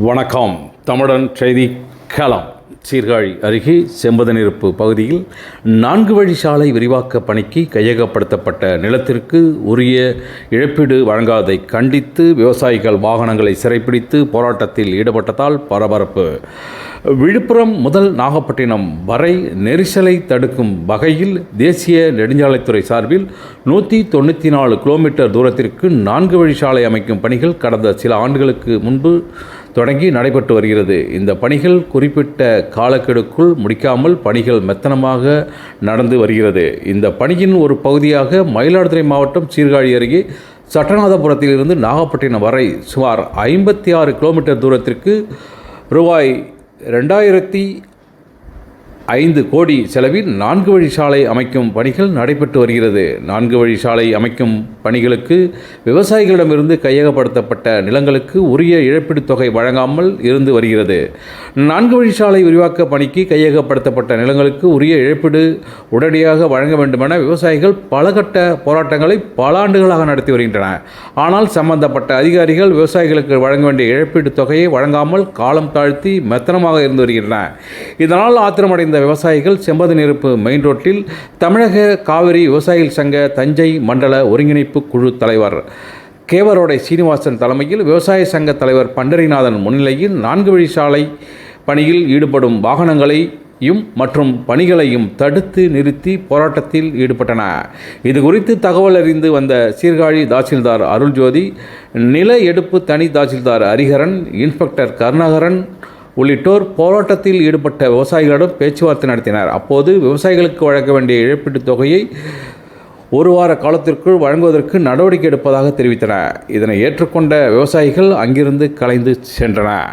வணக்கம். தமிழன் செய்தி களம். சீர்காழி அருகே செம்பதனிருப்பு பகுதியில் 4 வழி சாலை விரிவாக்க பணிக்கு கையகப்படுத்தப்பட்ட நிலத்திற்கு உரிய இழப்பீடு வழங்காதை கண்டித்து விவசாயிகள் வாகனங்களை சிறைப்பிடித்து போராட்டத்தில் ஈடுபட்டதால் பரபரப்பு. விழுப்புரம் முதல் நாகப்பட்டினம் வரை நெரிசலை தடுக்கும் வகையில் தேசிய நெடுஞ்சாலைத்துறை சார்பில் 194 கிலோமீட்டர் தூரத்திற்கு 4 வழி சாலை அமைக்கும் பணிகள் கடந்த சில ஆண்டுகளுக்கு முன்பு தொடங்கி நடைபெற்று வருகிறது. இந்த பணிகள் குறிப்பிட்ட காலக்கெடுக்குள் முடிக்காமல் பணிகள் மெத்தனமாக நடந்து வருகிறது. இந்த பணியின் ஒரு பகுதியாக மயிலாடுதுறை மாவட்டம் சீர்காழி அருகே சட்டநாதபுரத்திலிருந்து நாகப்பட்டினம் வரை சுமார் 56 கிலோமீட்டர் தூரத்திற்கு ரூபாய் 2005 கோடி செலவில் 4 வழி சாலை அமைக்கும் பணிகள் நடைபெற்று வருகிறது. 4 வழி சாலை அமைக்கும் பணிகளுக்கு விவசாயிகளிடமிருந்து கையகப்படுத்தப்பட்ட நிலங்களுக்கு உரிய இழப்பீடு தொகை வழங்காமல் இருந்து வருகிறது. 4 வழி சாலை விரிவாக்க பணிக்கு கையகப்படுத்தப்பட்ட நிலங்களுக்கு உரிய இழப்பீடு உடனடியாக வழங்க வேண்டுமென விவசாயிகள் பல கட்ட போராட்டங்களை பல ஆண்டுகளாக நடத்தி வருகின்றனர். ஆனால் சம்பந்தப்பட்ட அதிகாரிகள் விவசாயிகளுக்கு வழங்க வேண்டிய இழப்பீடு தொகையை வழங்காமல் காலம் தாழ்த்தி மெத்தனமாக இருந்து வருகின்றனர். இதனால் ஆத்திரமடைந்த விவசாயிகள் செம்பதனிருப்பு மெயின் ரோட்டில் தமிழக காவிரி விவசாயிகள் சங்க தஞ்சை மண்டல ஒருங்கிணைப்பு குழு தலைவர் கேவரோடை சீனிவாசன் தலைமையில் விவசாய சங்க தலைவர் பண்டரிநாதன் முன்னிலையில் 4 வழி சாலை பணியில் ஈடுபடும் வாகனங்களையும் மற்றும் பணிகளையும் தடுத்து நிறுத்தி போராட்டத்தில் ஈடுபட்டனர். இது குறித்து தகவல் அறிந்து வந்த சீர்காழி தாசில்தார் அருள்ஜோதி, நில எடுப்பு தனி தாசில்தார் ஹரிஹரன், இன்ஸ்பெக்டர் கருணாகரன் உள்ளிட்டோர் போராட்டத்தில் ஈடுபட்ட விவசாயிகளிடம் பேச்சுவார்த்தை நடத்தினர். அப்போது விவசாயிகளுக்கு வழங்க வேண்டிய இழப்பீட்டுத் தொகையை 1 வார காலத்திற்குள் வழங்குவதற்கு நடவடிக்கை எடுப்பதாக தெரிவித்தனர். இதனை ஏற்றுக்கொண்ட விவசாயிகள் அங்கிருந்து கலைந்து சென்றனர்.